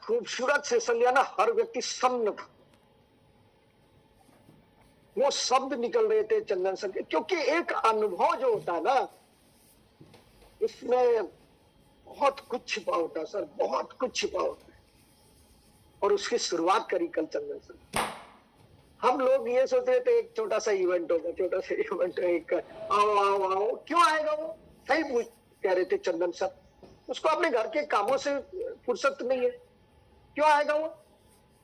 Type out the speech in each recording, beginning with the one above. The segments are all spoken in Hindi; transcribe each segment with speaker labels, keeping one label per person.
Speaker 1: खूबसूरत सेशन लिया ना, हर व्यक्ति सन्न था। वो शब्द निकल रहे थे चंदन सर के, क्योंकि एक अनुभव जो होता है ना, इसमें बहुत कुछ छिपा होता है सर, बहुत कुछ छिपा होता है। और उसकी शुरुआत करी कल चंदन सर। हम लोग ये सोच रहे थे एक छोटा सा इवेंट होगा, छोटा सा इवेंट, एक आओ आओ आओ, क्यों आएगा वो? सही कह रहे थे चंदन सर, उसको अपने घर के कामों से फुर्सत नहीं है, क्यों आएगा वो?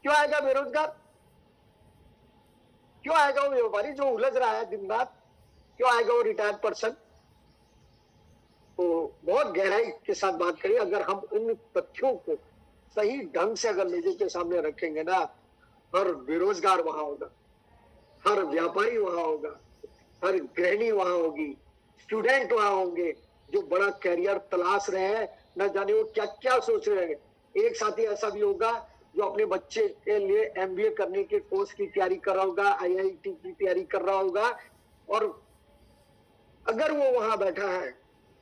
Speaker 1: क्यों आएगा बेरोजगार? क्यों आएगा वो व्यापारी जो उलझ रहा है दिन रात? क्यों आएगा वो रिटायर्ड पर्सन? तो बहुत गहराई के साथ बात करिए। अगर हम उन तथ्यों को सही ढंग से अगर लोगों के सामने रखेंगे ना, हर बेरोजगार वहां होगा, हर व्यापारी वहां होगा, हर गृहिणी वहां होगी, स्टूडेंट वहां होंगे जो बड़ा कैरियर तलाश रहे हैं, न जाने वो क्या क्या सोच रहे हैं। एक साथी ऐसा भी होगा जो अपने बच्चे के लिए एमबीए करने के कोर्स की तैयारी कर रहा होगा, आईआईटी की तैयारी कर रहा होगा, और अगर वो वहां बैठा है,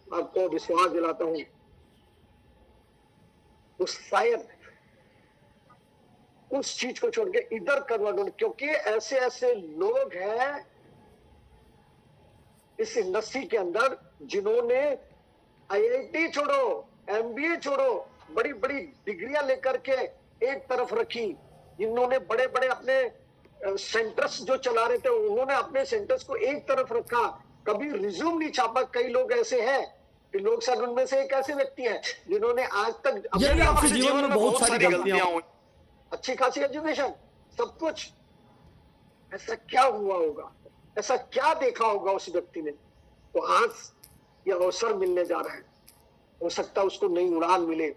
Speaker 1: आपको विश्वास दिलाता हूं, तो शायद उस चीज को छोड़ के इधर कन्वर्ट, क्योंकि ऐसे ऐसे लोग हैं इस इंडस्ट्री के अंदर जिन्होंने आईआईटी छोड़ो, एमबीए छोड़ो, बड़ी बड़ी डिग्रियां लेकर के एक तरफ रखी, जिन्होंने बड़े बड़े अपने सेंटर्स जो चला रहे थे उन्होंने अपने सेंटर्स को एक तरफ रखा, कभी रिज्यूम नहीं छापा। कई लोग ऐसे हैं कि लोग सर, उनमें से एक ऐसे व्यक्ति हैं जिन्होंने आज तक
Speaker 2: आपके जीवन में बहुत सारी गलतियां हुई,
Speaker 1: अच्छी खासी एजुकेशन, सब कुछ, ऐसा क्या हुआ होगा? ऐसा क्या देखा होगा उस व्यक्ति ने? तो आज ये अवसर मिलने जा रहा है, हो सकता है उसको नई उड़ान मिले।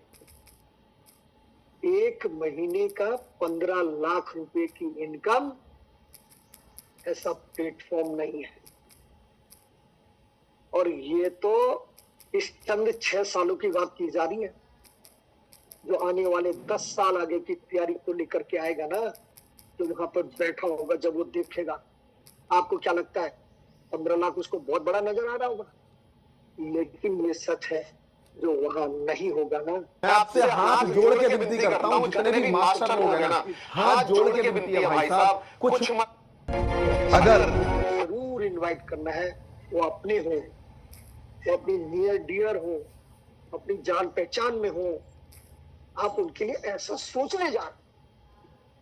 Speaker 1: एक महीने का 15 लाख रुपए की इनकम, ऐसा प्लेटफॉर्म नहीं है। और ये तो इस चंद 6 सालों की बात की जा रही है। जो आने वाले 10 साल आगे की तैयारी को लेकर के आएगा ना, जो वहां पर बैठा होगा, जब वो देखेगा, आपको क्या लगता है 15 लाख उसको बहुत बड़ा नजर आ रहा होगा? लेकिन ये सच है, जो वहां नहीं होगा ना,
Speaker 2: मैं आपसे हाथ जोड़ के विनती करता हूं, जितने भी मास्टर लोग हैं ना, हाथ जोड़ के विनती है भाई साहब, कुछ अगर
Speaker 1: जरूर इनवाइट करना है। वो अपने हो, वो अपनी नियर डियर हो, अपनी जान पहचान में हो, आप उनके लिए ऐसा सोचने जा रहे,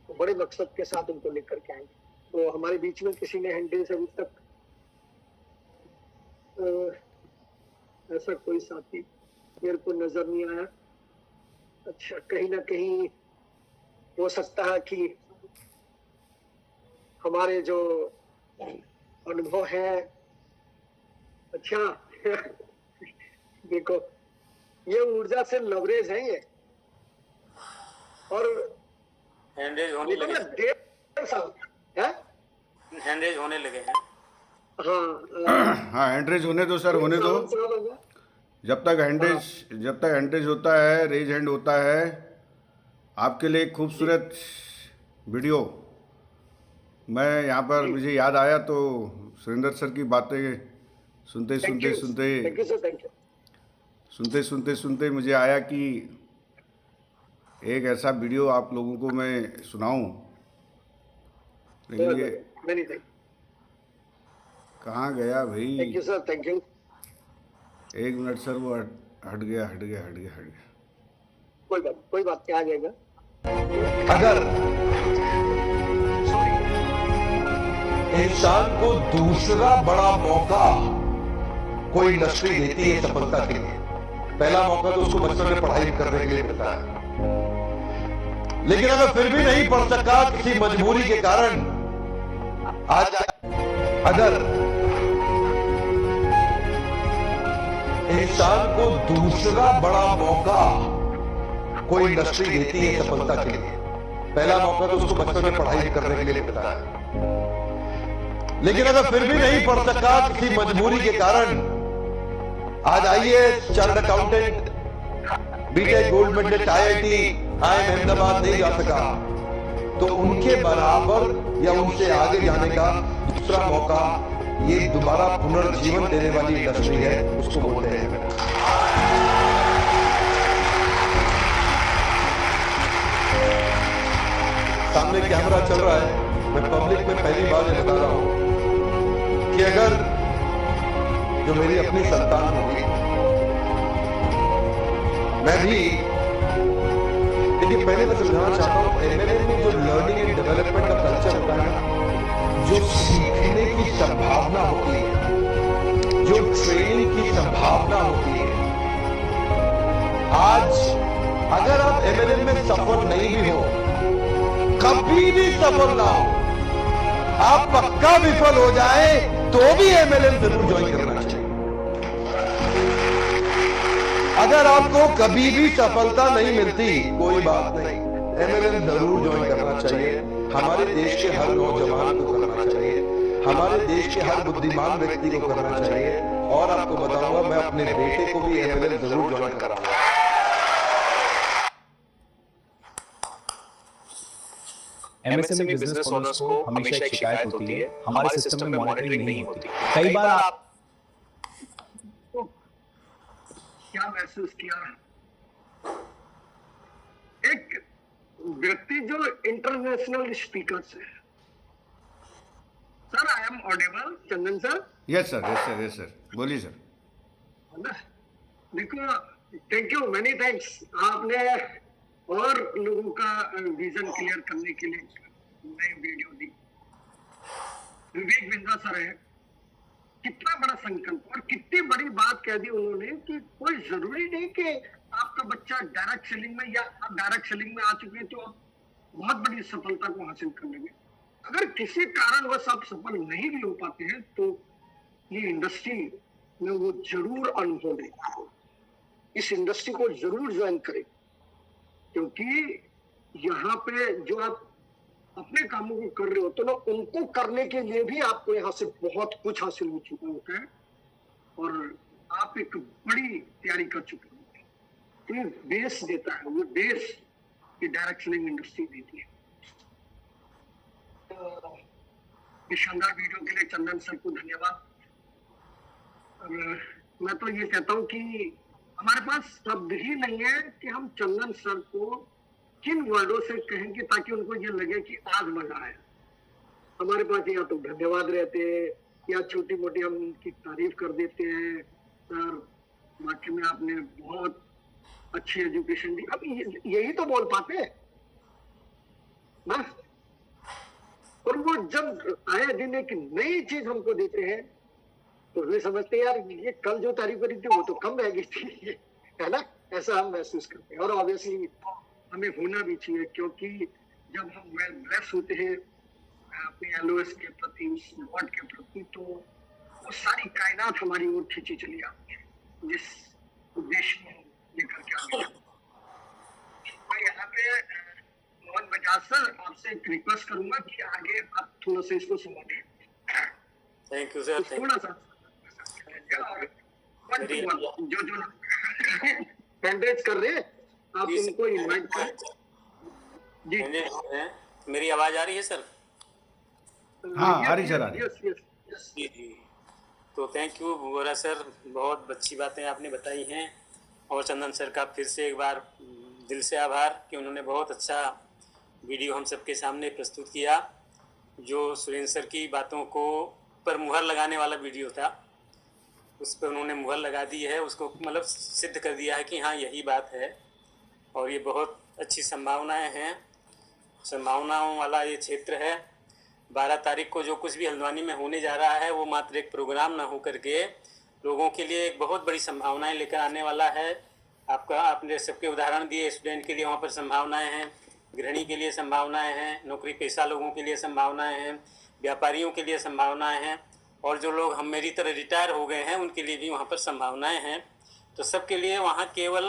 Speaker 1: तो बड़े मकसद के साथ उनको लेकर के आएंगे। तो हमारे बीच में किसी ने हैंडल से अभी तक ऐसा कोई साथी मेरे को नजर नहीं आया। अच्छा, कहीं ना कहीं हो सकता है कि हमारे जो अनुभव है, अच्छा देखो, ये ऊर्जा से लवरेज है ये, और
Speaker 3: हैंडरेज होने लगे,
Speaker 1: 1.5 साल है,
Speaker 3: हैंडरेज होने लगे हैं।
Speaker 1: हाँ
Speaker 4: हैंडरेज होने दो सर, होने दो। जब तक हैंडरेज होता है, रेज हैंड होता है, आपके लिए एक खूबसूरत वीडियो मैं यहाँ पर मुझे याद आया, तो सुरेंद्र सर की बातें सुनते मुझे आया कि एक ऐसा वीडियो आप लोगों को मैं सुनाऊं, लेकिन ये कहाँ गया भाई?
Speaker 1: Thank you sir, thank you.
Speaker 4: एक मिनट सर, वो हट गया।
Speaker 1: कोई बात नहीं, आ जाएगा।
Speaker 2: अगर इंसान को दूसरा बड़ा मौका कोई इंडस्ट्री देती है सफलता के लिए, पहला मौका तो उसको बचपन में पढ़ाई करने के लिए मिलता है, लेकिन अगर फिर भी नहीं पढ़ सका किसी मजबूरी के कारण, आज अगर इंसान को दूसरा बड़ा मौका कोई इंडस्ट्री देती है सफलता के लिए, पहला मौका तो उसको बचपन में पढ़ाई करने के लिए मिलता है, लेकिन अगर फिर भी नहीं पढ़ सका किसी मजबूरी के कारण, आज आइए chartered accountant, BTech gold medalist, IIT, IIM Ahmedabad नहीं जा सका, तो उनके बराबर या उनसे आगे जाने का दूसरा मौका, ये दोबारा पुनर्जीवन देने वाली इंडस्ट्री है, उसको बोलते हैं। सामने कैमरा चल रहा है, मैं पब्लिक में पहली बार ये बता रहा हूं कि अगर जो मेरी अपनी संतान होगी, मैं भी, लेकिन पहले मैं समझाना चाहता हूं, एमएलए में जो लर्निंग एंड डेवलपमेंट का कल्चर होता है ना, जो सीखने की संभावना होती है, जो ट्रेनिंग की संभावना होती है, आज अगर आप एमएलए में सफल नहीं भी हो, कभी भी सफल ना हो, आप पक्का विफल हो जाए तो भी एमएलए जरूर ज्वाइन करना चाहिए। अगर आपको कभी भी सफलता नहीं मिलती, कोई बात नहीं, एमएलए जरूर ज्वाइन करना चाहिए। हमारे देश के हर नौजवान को करना चाहिए, हमारे देश के हर बुद्धिमान व्यक्ति को करना चाहिए। और आपको बताऊंगा, मैं अपने बेटे को भी एमएलए जरूर ज्वाइन कराऊंगा।
Speaker 5: एमएसएमई बिजनेस ओनर्स को हमेशा एक शिकायत होती है, हमारे सिस्टम में मॉनिटरिंग नहीं होती। कई बार आप
Speaker 1: तो क्या महसूस किया, एक व्यक्ति जो इंटरनेशनल स्पीकर है। Sir, I am audible, Chandan sir?
Speaker 4: Yes sir, yes sir, yes sir, बोलिए सर।
Speaker 1: है ना? देखो, थैंक यू, मेनी थैंक्स। आपने और लोगों का विजन क्लियर करने के लिए नई वीडियो दी। विवेक बिंद्रा सर है, कितना बड़ा संकल्प और कितनी बड़ी बात कह दी उन्होंने कि कोई जरूरी नहीं कि आपका बच्चा डायरेक्ट सेलिंग में, या आप डायरेक्ट सेलिंग में आ चुके हैं तो आप बहुत बड़ी सफलता को हासिल कर लेंगे। अगर किसी कारणवश आप सफल नहीं भी हो पाते हैं तो ये इंडस्ट्री में वो जरूर अनुभव लें, इस इंडस्ट्री को जरूर ज्वाइन करें, क्योंकि यहाँ पे जो आप अपने कामों को कर रहे होते हो ना, उनको करने के लिए भी आपको यहाँ से बहुत कुछ हासिल हो चुका होता है और आप एक बड़ी तैयारी कर चुके होते हैं। तो ये बेस देता है, वो बेस की डायरेक्ट सेलिंग इंडस्ट्री देती है। तो इस शानदार वीडियो के लिए चंदन सर को धन्यवाद। और मैं तो ये कहता हूँ कि हमारे पास शब्द ही नहीं है कि हम चंदन सर को किन वर्डों से कहेंगे ताकि उनको ये लगे कि आज मजा आया। हमारे पास या तो धन्यवाद रहते हैं या छोटी मोटी हम उनकी तारीफ कर देते हैं, सर वाकई में आपने बहुत अच्छी एजुकेशन दी। अब यही तो बोल पाते हैं ना। और वो जब आए दिन एक नई चीज हमको देते हैं तो वे समझते हैं यार ये कल जो तारीफ करी थी वो तो कम रह गई थी, है ना। ऐसा हम महसूस करते हैं और ऑब्वियसली हमें होना भी चाहिए, क्योंकि जब हम वेल ब्लेस होते हैं अपने एलओएस के प्रति, उस वर्ड के प्रति, तो वो सारी कायनात हमारी ओर खींची चली आती है जिस उद्देश्य में लेकर के आते हैं। मैं यहाँ पे मोहन बजाज सर आपसे एक रिक्वेस्ट करूंगा कि आगे आप थोड़ा सा इसको समझें।
Speaker 3: Thank you sir.
Speaker 1: थोड़ा सा जो कैंडिडेट कर रहे हैं आप उनको इनवाइट करें। जी,
Speaker 3: मेरी आवाज आ रही है सर?
Speaker 4: हाँ, आ रही सर, आ रही।
Speaker 1: Yes yes.
Speaker 3: जी जी, तो थैंक यू बोरा सर, बहुत अच्छी बातें आपने बताई हैं। और चंदन सर का फिर से एक बार दिल से आभार कि उन्होंने बहुत अच्छा वीडियो हम सबके सामने प्रस्तुत किया। जो सुरेंद्र सर की बातों को पर मुहर लगाने वाला वीडियो था, उस पर उन्होंने मुहर लगा दी है, उसको मतलब सिद्ध कर दिया है कि हाँ यही बात है। और ये बहुत अच्छी संभावनाएं हैं, संभावनाओं वाला ये क्षेत्र है। 12 तारीख को जो कुछ भी हल्द्वानी में होने जा रहा है वो मात्र एक प्रोग्राम ना हो करके लोगों के लिए एक बहुत बड़ी संभावनाएं लेकर आने वाला है। आपने सबके उदाहरण दिए, स्टूडेंट के लिए वहाँ पर संभावनाएं हैं, गृहिणी के लिए संभावनाएं हैं, नौकरी पेशा लोगों के लिए संभावनाएं हैं, व्यापारियों के लिए संभावनाएं हैं, और जो लोग हम मेरी तरह रिटायर हो गए हैं उनके लिए भी वहाँ पर संभावनाएं हैं। तो सबके लिए वहाँ केवल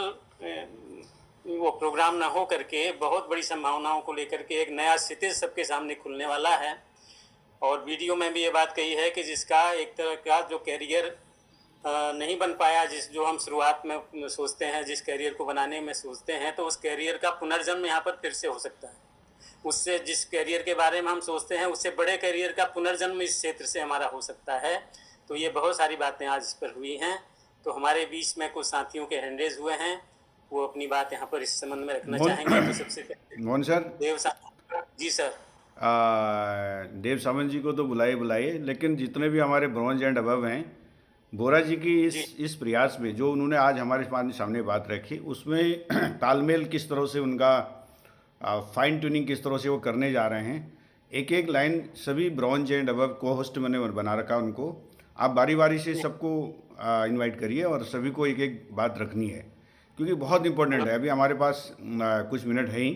Speaker 3: वो प्रोग्राम ना हो करके बहुत बड़ी संभावनाओं को लेकर के एक नया क्षितिज सबके सामने खुलने वाला है। और वीडियो में भी ये बात कही है कि जिसका एक तरह का जो कैरियर नहीं बन पाया, जो हम शुरुआत में सोचते हैं, जिस कैरियर को बनाने में सोचते हैं, तो उस कैरियर का पुनर्जन्म यहाँ पर फिर से हो सकता है। उससे जिस कैरियर के बारे में हम सोचते हैं उससे बड़े कैरियर का पुनर्जन्म इस क्षेत्र से हमारा हो सकता है। तो ये बहुत सारी बातें आज इस पर हुई हैं। तो हमारे बीच में कुछ साथियों के हैंडरेज हुए हैं, वो अपनी बात यहाँ पर इस संबंध में रखना चाहेंगे। तो सबसे पहले
Speaker 4: मोहन सर,
Speaker 3: देव साहब। जी सर।
Speaker 4: देव सावंत जी को तो बुलाए, लेकिन जितने भी हमारे ब्रॉन्ज एंड अबव हैं, बोरा जी की
Speaker 3: जी
Speaker 4: इस प्रयास में जो उन्होंने आज हमारे सामने बात रखी, उसमें तालमेल किस तरह से उनका फाइन ट्यूनिंग किस तरह से वो करने जा रहे हैं। एक एक लाइन सभी ब्रॉन्ज एंड अबव को होस्ट मैंने बना रखा उनको। आप बारी बारी से सबको इनवाइट करिए और सभी को एक एक बात रखनी है, क्योंकि बहुत इंपॉर्टेंट है। अभी हमारे पास कुछ मिनट है ही,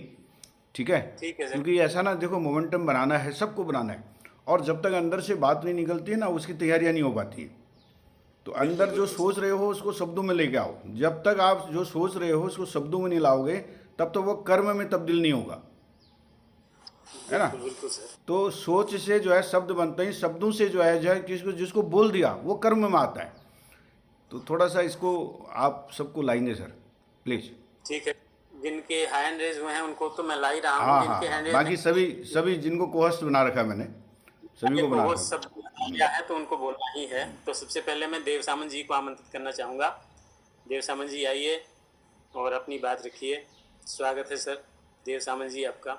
Speaker 4: ठीक है।
Speaker 3: ठीक है सर।
Speaker 4: क्योंकि ऐसा ना, देखो, मोमेंटम बनाना है, सबको बनाना है, और जब तक अंदर से बात नहीं निकलती है ना, उसकी तैयारियां नहीं हो पाती। तो अंदर जो सोच रहे हो उसको शब्दों में लेके आओ। जब तक आप जो सोच रहे हो उसको शब्दों में नहीं लाओगे, तब तो वो कर्म में तब्दील नहीं होगा, है ना।
Speaker 3: बिल्कुल सर।
Speaker 4: तो सोच से जो है शब्द बनते हैं, शब्दों से जो है किसको जिसको बोल दिया वो कर्म में आता है। तो थोड़ा सा इसको आप सबको लाएंगे सर, प्लीज।
Speaker 3: ठीक है। जिनके हैंड रेज हुए हैं उनको तो मैं ला ही रहा हूँ।
Speaker 4: हाँ
Speaker 3: जिनके हैंड
Speaker 4: हाँ,
Speaker 3: रेज
Speaker 4: बाकी सभी जिनको कोहोस्ट बना रखा है मैंने, सभी को बना
Speaker 3: वो
Speaker 4: रखा
Speaker 3: सब क्या है तो उनको बोलना ही है। तो सबसे पहले मैं देव सामंत जी को आमंत्रित करना चाहूँगा। देव सामंत जी आइए और अपनी बात रखिए। स्वागत है सर देव सामंत जी आपका।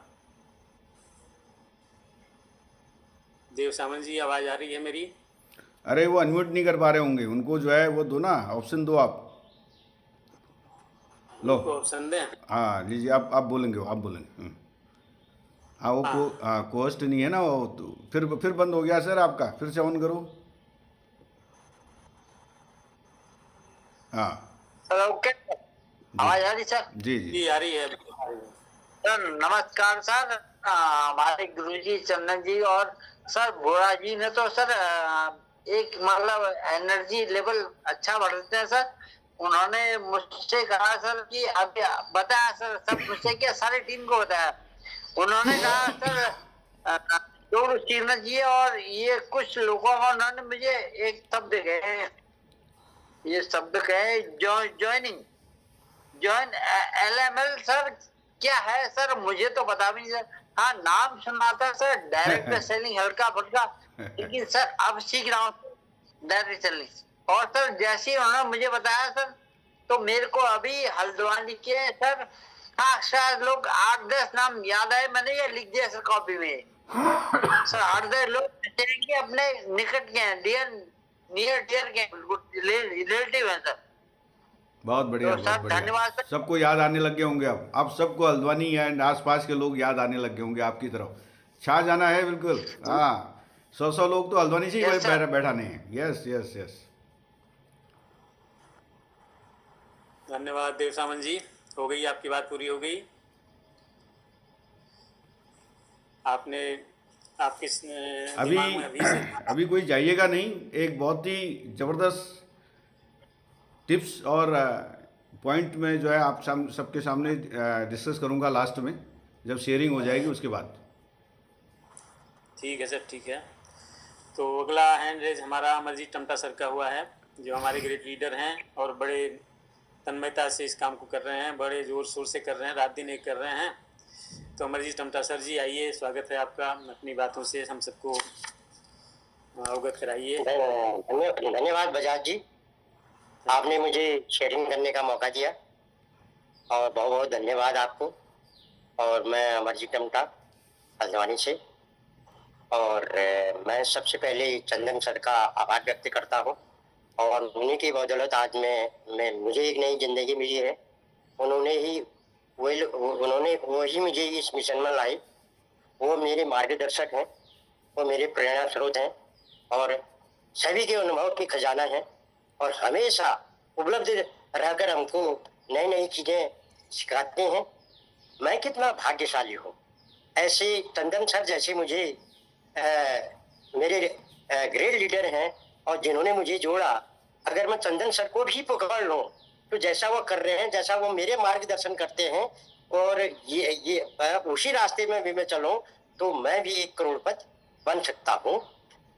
Speaker 3: देव सामंत जी, आवाज़ आ रही है मेरी?
Speaker 4: अरे वो अनम्यूट नहीं कर पा रहे होंगे, उनको जो है वो दो ना, ऑप्शन दो आप। लो,
Speaker 3: उनको ऑप्शन दें?
Speaker 4: हाँ लीजिए, आप बोलेंगे, आप बोलेंगे। हाँ, वो कोहोस्ट नहीं है ना वो, तो फिर बंद हो गया सर आपका, फिर से ऑन करो। हाँ
Speaker 1: सर ओके, आवाज आ रही सर?
Speaker 4: जी जी।
Speaker 3: जी आ रही है।
Speaker 1: सर नमस्कार सर। हमारे गुरुजी चंदन जी और सर भोरा जी ने तो सर एक मतलब एनर्जी लेवल अच्छा बढ़ते हैं सर। उन्होंने मुझसे कहा सर कि अब बताया सर, सब मुझसे क्या सारी टीम को बताया। उन्होंने कहा सर जोड़ सीखना चाहिए, और ये कुछ लोगों को उन्होंने मुझे एक शब्द कहे, ये शब्द कहे ज्वाइन LML सर। क्या है सर, मुझे तो पता भी नहीं सर। हाँ, नाम सुना था सर, डायरेक्ट सेलिंग हल्का फुल्का, लेकिन सर अब सीख रहा हूँ डायरेक्ट सेलिंग। और सर जैसे ही उन्होंने मुझे बताया सर, तो मेरे को अभी हल्द्वानी के सर शायद लोग 8-10 नाम याद आए, मैंने ये लिख दिया सर कॉपी में। सर 8-10 लोग के अपने निकट के हैं, नियर डियर के रिलेटिव हैं सर।
Speaker 4: बहुत बढ़िया,
Speaker 1: तो
Speaker 4: बहुत
Speaker 1: सर
Speaker 4: बढ़िया।
Speaker 1: धन्यवाद सर।
Speaker 4: सबको याद आने लग गए होंगे अब सबको हल्द्वानी एंड आसपास के लोग याद आने लग गए होंगे आपकी तरफ। छा जाना है बिल्कुल। हाँ, 100 लोग तो हल्द्वानी से ही
Speaker 1: Yes, sir.
Speaker 4: बैठाने हैं। Yes yes yes.
Speaker 3: धन्यवाद देव सामंत जी, हो गई आपकी बात, पूरी हो गई। आपने आपके
Speaker 4: अभी
Speaker 3: दिमाग में अभी से
Speaker 4: अभी कोई जाइएगा नहीं। एक बहुत ही ज़बरदस्त टिप्स और पॉइंट में जो है आप सबके सामने डिस्कस करूंगा लास्ट में, जब शेयरिंग हो जाएगी उसके बाद।
Speaker 3: ठीक है सर, ठीक है। तो अगला हैंड रेज हमारा अमरजीत टमटा सर का हुआ है, जो हमारे ग्रेट लीडर हैं और बड़े तन्मयता से इस काम को कर रहे हैं, बड़े ज़ोर शोर से कर रहे हैं, रात दिन एक कर रहे हैं। तो अमरजीत टमटा सर जी आइए, स्वागत है आपका। अपनी बातों से हम सबको अवगत कराइए।
Speaker 6: धन्यवाद बजाज जी, आपने मुझे शेयरिंग करने का मौका दिया और बहुत बहुत धन्यवाद आपको। और मैं अमरजीत टमटा हल्द्वानी से, और मैं सबसे पहले चंदन सर का आभार व्यक्त करता हूँ। और उन्हीं की बदौलत आज मैं मुझे एक नई जिंदगी मिली है। उन्होंने वही मुझे इस मिशन में लाए। वो मेरे मार्गदर्शक हैं, वो मेरे प्रेरणा स्रोत हैं और सभी के अनुभव की खजाना है, और हमेशा उपलब्ध रहकर हमको नई नई चीज़ें सिखाते हैं। मैं कितना भाग्यशाली हूँ, ऐसे चंदन सर जैसे मुझे मेरे ग्रेट लीडर हैं और जिन्होंने मुझे जोड़ा। अगर मैं चंदन सर को भी पकड़ लूँ तो जैसा वो कर रहे हैं, जैसा वो मेरे मार्गदर्शन करते हैं, और ये उसी रास्ते में भी मैं चलूँ तो मैं भी एक करोड़पति बन सकता हूँ।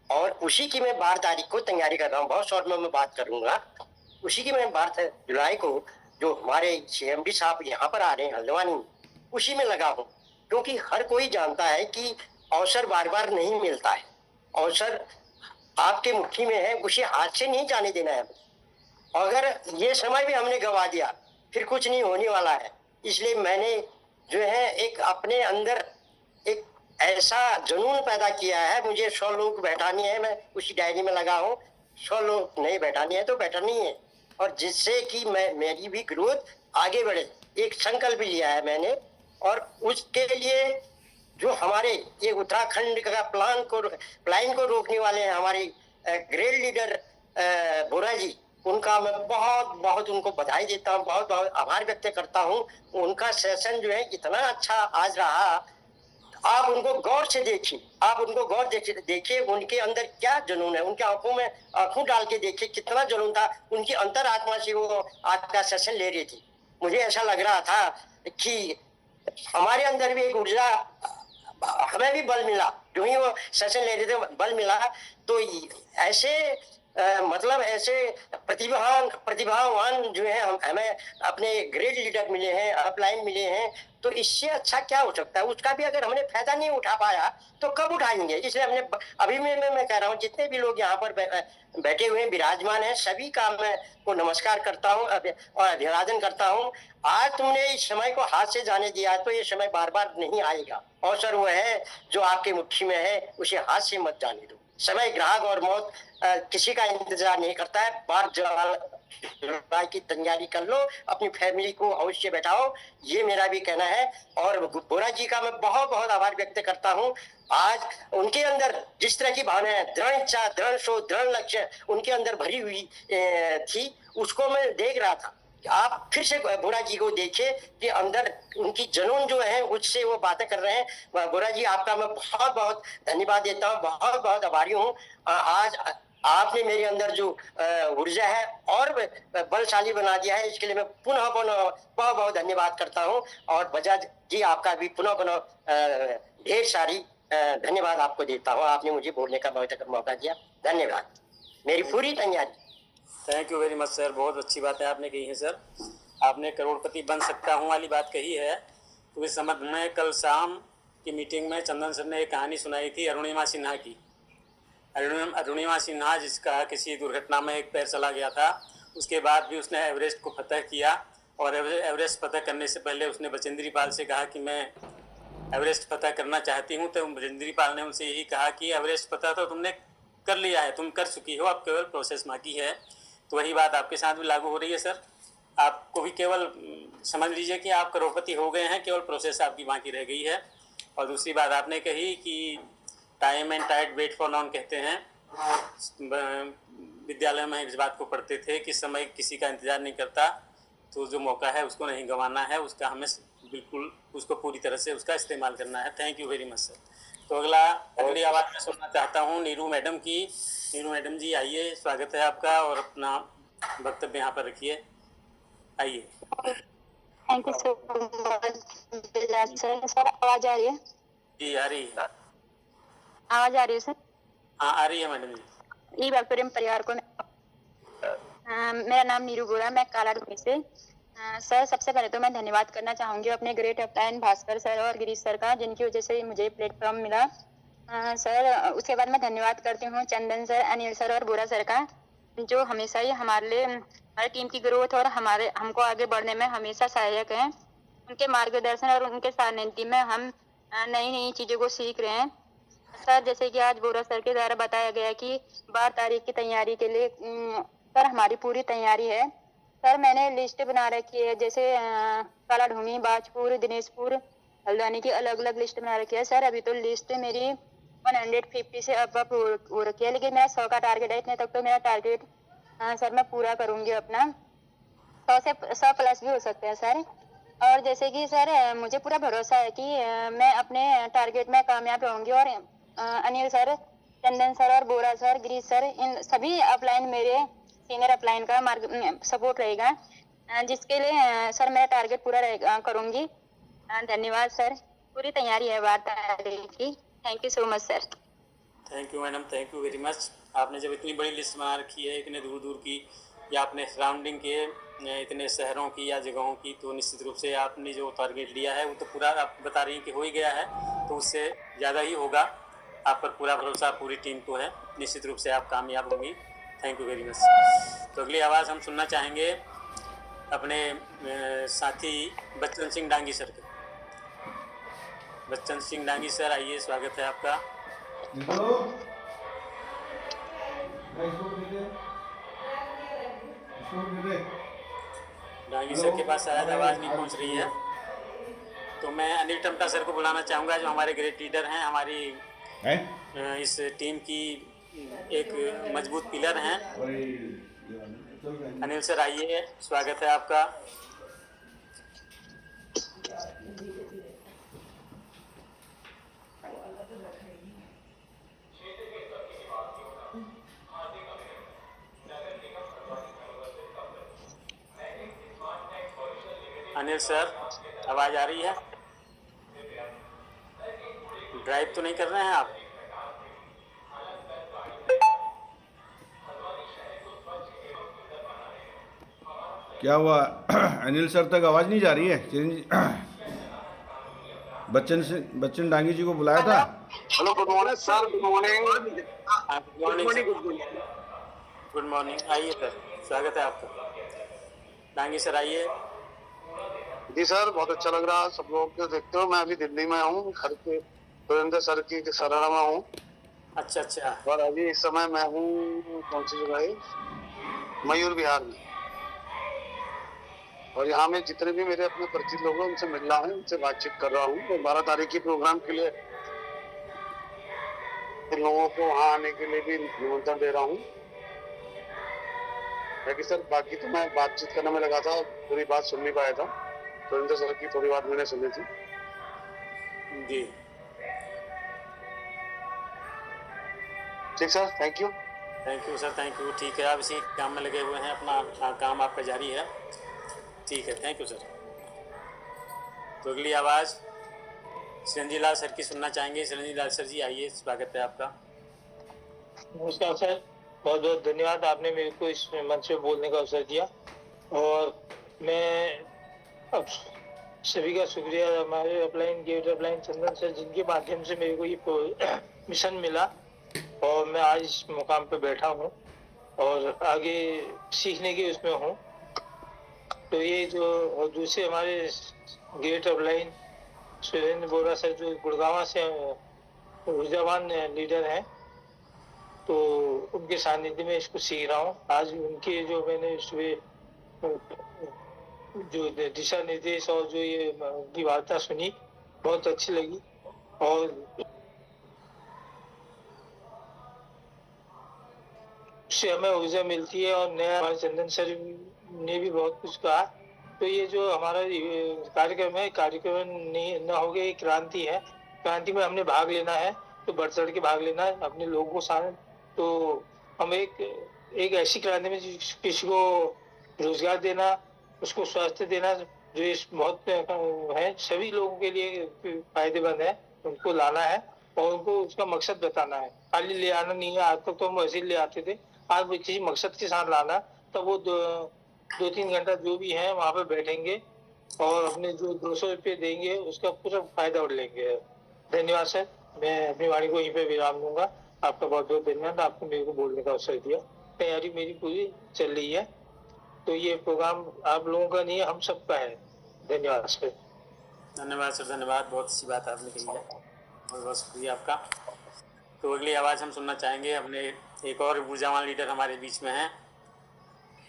Speaker 6: और उसी की मैं 12 तारीख को तैयारी कर रहा हूँ। बहुत शॉर्ट में मैं बात करूँगा। उसी की मैं 12 जुलाई को जो हमारे CMD साहब यहाँ पर आ रहे हैं हल्द्वानी, उसी में लगा हूँ। क्योंकि हर कोई जानता है कि अवसर बार बार नहीं मिलता है। अवसर आपके मुट्ठी में है, उसे हाथ से नहीं जाने देना है। अगर ये समय भी हमने गंवा दिया फिर कुछ नहीं होने वाला है। इसलिए मैंने जो है एक अपने अंदर एक ऐसा जुनून पैदा किया है, मुझे 100 लोग बैठानी है, मैं उसी डायरी में लगा हूँ, 100 लोग नहीं बैठानी है तो बैठानी है, और जिससे कि मेरी भी ग्रोथ आगे बढ़े, एक संकल्प लिया है मैंने। और उसके लिए जो हमारे ये उत्तराखंड का प्लान को रोकने वाले हैं हमारे ग्रेट लीडर बोरा जी, उनका मैं बहुत बहुत उनको बधाई देता हूँ, बहुत बहुत आभार व्यक्त करता हूँ। उनका सेशन जो है इतना अच्छा आज रहा, आप उनको गौर से देखिए, आप उनको गौर देखिए उनके अंदर क्या जुनून है, उनके आंखों में आंखों डाल के देखिए कितना जुनून था, उनकी अंतरात्मा से वो आज का सेशन ले रही थी। मुझे ऐसा लग रहा था कि हमारे अंदर भी एक ऊर्जा, हमें भी बल मिला, जो ही वो सेशन ले रहे थे बल मिला। तो ऐसे मतलब ऐसे प्रतिभावान जो है हमें अपने ग्रेट लीडर मिले हैं, अपलाइन मिले हैं, तो इससे अच्छा क्या हो सकता है। उसका भी अगर हमने फायदा नहीं उठा पाया तो कब उठाएंगे। इसलिए हमने अभी मैं कह रहा हूँ, जितने भी लोग यहाँ पर बैठे हुए विराजमान हैं, सभी का मैं को नमस्कार करता हूँ और अभिवादन करता हूँ। आज तुमने इस समय को हाथ से जाने दिया तो ये समय बार बार नहीं आएगा। अवसर वो है जो आपके मुट्ठी में है, उसे हाथ से मत जाने दो। समय, ग्राहक और मौत किसी का इंतजार नहीं करता है। बार जुलाई की तैयारी कर लो, अपनी फैमिली को अवश्य बैठाओ, ये मेरा भी कहना है। और बोरा जी का मैं बहुत बहुत आभार व्यक्त करता हूँ। आज उनके अंदर जिस तरह की भावना, दृढ़ इच्छा, दृढ़ सोच, दृढ़ लक्ष्य उनके अंदर भरी हुई थी, उसको मैं देख रहा था। आप फिर से बोरा जी को देखिए कि अंदर उनकी जुनून जो है उससे वो बातें कर रहे हैं। बोरा जी, आपका मैं बहुत बहुत धन्यवाद देता हूँ, बहुत बहुत आभारी हूँ। आज आपने मेरे अंदर जो ऊर्जा है और बलशाली बना दिया है, इसके लिए मैं पुनः बहुत बहुत धन्यवाद करता हूँ। और बजाज जी, आपका भी पुनः ढेर सारी धन्यवाद आपको देता हूँ। आपने मुझे बोलने का मौका दिया, धन्यवाद। मेरी पूरी तैयारी।
Speaker 3: Thank you very much sir, बहुत अच्छी बातें आपने कही है सर। आपने करोड़पति बन सकता हूँ वाली बात कही है, तो इस संबंध में कल शाम की मीटिंग में चंदन सर ने एक कहानी सुनाई थी अरुणिमा सिन्हा की। अरुणिमा सिन्हा जिसका किसी दुर्घटना में एक पैर चला गया था, उसके बाद भी उसने एवरेस्ट को फतह किया, और एवरेस्ट फतह करने से पहले उसने बचेंद्री पाल से कहा कि मैं एवरेस्ट फतह करना चाहती हूँ। तो बचेंद्री पाल ने उनसे यही कहा कि एवरेस्ट फतह तो तुमने कर लिया है, तुम कर चुकी हो, अब केवल प्रोसेस बाकी है। तो वही बात आपके साथ भी लागू हो रही है सर। आपको भी केवल समझ लीजिए कि आप करोड़पति हो गए हैं, केवल प्रोसेस आपकी बाकी रह गई है। और दूसरी बात आपने कही कि time and tide wait for none कहते हैं। विद्यालय में इस बात को पढ़ते थे कि समय किसी का इंतज़ार नहीं करता, तो जो मौका है उसको नहीं गंवाना है, उसका हमें बिल्कुल उसको पूरी तरह से उसका इस्तेमाल करना है। Thank you very much sir. तो अगली आवाज़ मैं सुनना चाहता हूँ नीरू मैडम की। नीरू मैडम जी आइए, स्वागत है आपका, और अपना वक्तव्य यहाँ पर रखिए, आइए।
Speaker 7: Thank you so much sir. आवाज आ रही है?
Speaker 3: जी आ रही है।
Speaker 7: आवाज आ रही है सर?
Speaker 3: हाँ आ रही है मैडम जी।
Speaker 7: ई बागपुरम परिवार को मेरा नाम नीरू बोरा, मैं कालाडूंगी से। सर, सबसे पहले तो मैं धन्यवाद करना चाहूंगी अपने ग्रेट अपलाइन भास्कर सर और गिरीश सर का, जिनकी वजह से मुझे प्लेटफॉर्म मिला। सर, उसके बाद मैं धन्यवाद करती हूँ चंदन सर, अनिल सर और बोरा सर का, जो हमेशा ही हमारे लिए, हमारी टीम की ग्रोथ और हमको आगे बढ़ने में हमेशा सहायक हैं। उनके मार्गदर्शन और उनके सानिध्य में हम नई नई चीज़ों को सीख रहे हैं। सर, जैसे कि आज बोरा सर के द्वारा बताया गया कि 12 तारीख की तैयारी के लिए सर हमारी पूरी तैयारी है। सर, मैंने लिस्ट बना रखी है, जैसे कालाढूंगी, बाजपुर, दिनेशपुर, हल्द्वानी की अलग अलग लिस्ट बना रखी है। सर, अभी तो लिस्ट मेरी 150 से अब हो रखी है, लेकिन मेरा 100 का टारगेट है। इतने तक तो मेरा टारगेट सर मैं पूरा करूंगी अपना। 100 से 100 प्लस भी हो सकते हैं सर। और जैसे कि सर मुझे पूरा भरोसा है कि मैं अपने टारगेट में कामयाब रहूंगी। और अनिल सर, चंदन सर और बोरा सर, गिरीश सर, इन सभी अपलाइन, मेरे सीनियर अपलाइन का सपोर्ट रहेगा, जिसके लिए सर मेरा टारगेट पूरा करूंगी। धन्यवाद सर, पूरी तैयारी है 12 तारीख की। Thank you so much sir.
Speaker 3: Thank you madam, thank you very much. आपने जब इतनी बड़ी लिस्ट बना रखी है, इतने दूर दूर की, या अपने सराउंडिंग के इतने शहरों की या जगहों की, तो निश्चित रूप से आपने जो टारगेट लिया है वो तो पूरा आप बता रही हैं कि हो ही गया है, तो उससे ज़्यादा ही होगा। आप पर पूरा भरोसा पूरी टीम को है, निश्चित रूप से आप कामयाब होंगी। Thank you very much. तो अगली आवाज़ हम सुनना चाहेंगे अपने साथी बच्चन सिंह डांगी सर के। बच्चन सिंह डांगी सर, आइए, स्वागत है आपका। डांगी सर के पास शायद आवाज़ नहीं पहुंच रही है, तो मैं अनिल टमटा सर को बुलाना चाहूँगा, जो हमारे ग्रेट लीडर हैं, हमारी इस टीम की एक मजबूत पिलर हैं। अनिल सर आइए, स्वागत है आपका। अनिल सर, आवाज़ आ रही है? ड्राइव तो नहीं कर रहे हैं आप?
Speaker 4: क्या हुआ? अनिल सर तक आवाज़ नहीं जा रही है? बच्चन डांगी जी को बुलाया था।
Speaker 1: Hello, good morning sir. Good morning.
Speaker 3: Good morning, good morning. आइए सर, स्वागत है आपका। डांगी सर आइए।
Speaker 8: जी सर, बहुत अच्छा लग रहा है सब लोग को देखते हो। मैं अभी दिल्ली में हूँ, घर पे सुरेंद्र सर की सरारा में हूँ।
Speaker 3: अच्छा अच्छा।
Speaker 8: और अभी इस समय मैं हूँ कौन सी जगह है, मयूर विहार में। और यहाँ में जितने भी मेरे अपने परिचित लोग हैं उनसे मिल रहा हूँ, उनसे बातचीत कर रहा हूँ। और 12 तारीख की प्रोग्राम के लिए लोगों को वहाँ आने के लिए भी निमंत्रण दे रहा हूँ। सर बाकी तो मैं बातचीत करने में लगा था, पूरी बात सुन नहीं पाया था। सुरेंद्र सर की थोड़ी बात मैंने सुनी थी
Speaker 3: जी।
Speaker 8: ठीक sir, thank you.
Speaker 3: Thank you sir, thank you. ठीक है, आप इसी काम में लगे हुए हैं, अपना काम आपका जारी है। ठीक है, थैंक यू सर। तो अगली आवाज़ चिरंजीव लाल सर की सुनना चाहेंगे। चिरंजीव लाल सर जी आइए, स्वागत है आपका।
Speaker 9: नमस्कार सर, बहुत बहुत धन्यवाद, आपने मेरे को इस मंच पे बोलने का अवसर दिया। और मैं अब सभी का शुक्रिया, हमारे अपलाइन गेट अपलाइन चंदन सर, जिनके माध्यम से मेरे को ये मिशन मिला और मैं आज इस मुकाम पे बैठा हूँ और आगे सीखने की उसमें हूँ। तो ये जो और दूसरे हमारे गेट अपलाइन सुरेंद्र बोरा सर, जो गुड़गांव से ऊर्जावान लीडर हैं, तो उनके सानिध्य में इसको सीख रहा हूँ। आज उनके जो मैंने सुबह जो दिशा निर्देश और जो ये उनकी वार्ता सुनी, बहुत अच्छी लगी। और उससे हमें ऊर्जा मिलती है। और नया हमारे चंदन सर ने भी बहुत कुछ कहा। तो ये जो हमारा कार्यक्रम है, कार्यक्रम न हो गया, एक क्रांति है। क्रांति में हमने भाग लेना है, तो बढ़ चढ़ के भाग लेना है अपने लोगों को साथ। तो हम एक ऐसी क्रांति में किसी को रोजगार देना, उसको स्वास्थ्य देना, जो इस बहुत है, सभी लोगों के लिए फायदेमंद है, उनको लाना है और उनको उसका मकसद बताना है। खाली ले आना नहीं है। आज तक तो हम वैसे ले आते थे, आज किसी मकसद के साथ लाना। तब वो 2-3 घंटा जो भी है वहाँ पे बैठेंगे और अपने जो 200 रुपये देंगे उसका पूरा फायदा उठ लेंगे। धन्यवाद सर, मैं अपनी वाणी को यहीं पे विराम दूंगा। आपका बहुत बहुत धन्यवाद, आपको मेरे को बोलने का अवसर दिया। तैयारी मेरी पूरी चल रही है, तो ये प्रोग्राम आप लोगों का नहीं है, हम सबका है। धन्यवाद सर।
Speaker 3: धन्यवाद सर, धन्यवाद। बहुत अच्छी बात आपने कही है, बहुत बहुत शुक्रिया आपका। तो अगली आवाज़ हम सुनना चाहेंगे, अपने एक और ऊर्जावान लीडर हमारे बीच में हैं,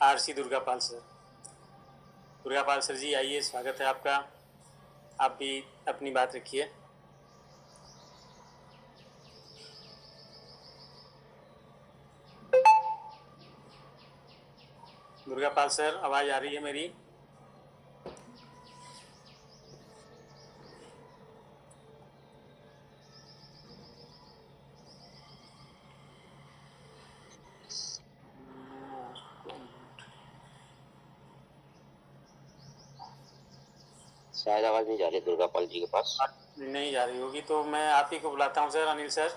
Speaker 3: R C Durgapal sir. Durgapal sir ji आइए, स्वागत है आपका। आप भी अपनी बात रखिए। दुर्गापाल सर, आवाज़ आ रही है मेरी?
Speaker 6: शायद आवाज नहीं जा रही दुर्गापाल जी के पास।
Speaker 3: नहीं जा रही होगी, तो मैं आप ही को बुलाता हूँ सर। अनिल सर,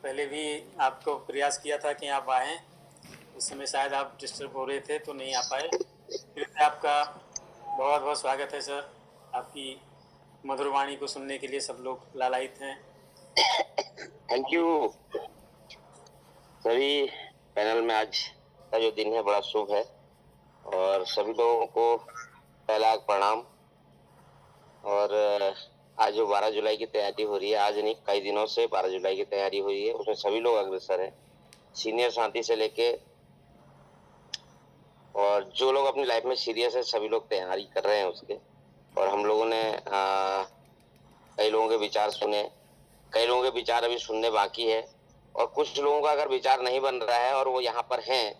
Speaker 3: पहले भी आपको प्रयास किया था कि आप आएँ, उस समय शायद आप डिस्टर्ब हो रहे थे तो नहीं आ पाए। फिर से आपका बहुत बहुत स्वागत है सर। आपकी मधुर वाणी को सुनने के लिए सब लोग लालायित हैं।
Speaker 6: Thank you. सभी पैनल में आज का जो दिन है बड़ा शुभ है और सभी लोगों को पहला प्रणाम। और
Speaker 10: आज जो 12 जुलाई की तैयारी हो रही है, आज नहीं कई दिनों से 12 जुलाई की तैयारी हुई है, उसमें सभी लोग अग्रसर हैं, सीनियर साथी से लेके और जो लोग अपनी लाइफ में सीरियस है सभी लोग तैयारी कर रहे हैं उसके। और हम लोगों ने कई लोगों के विचार सुने, कई लोगों के विचार अभी सुनने बाकी है, और कुछ लोगों का अगर विचार नहीं बन रहा है और वो यहाँ पर हैं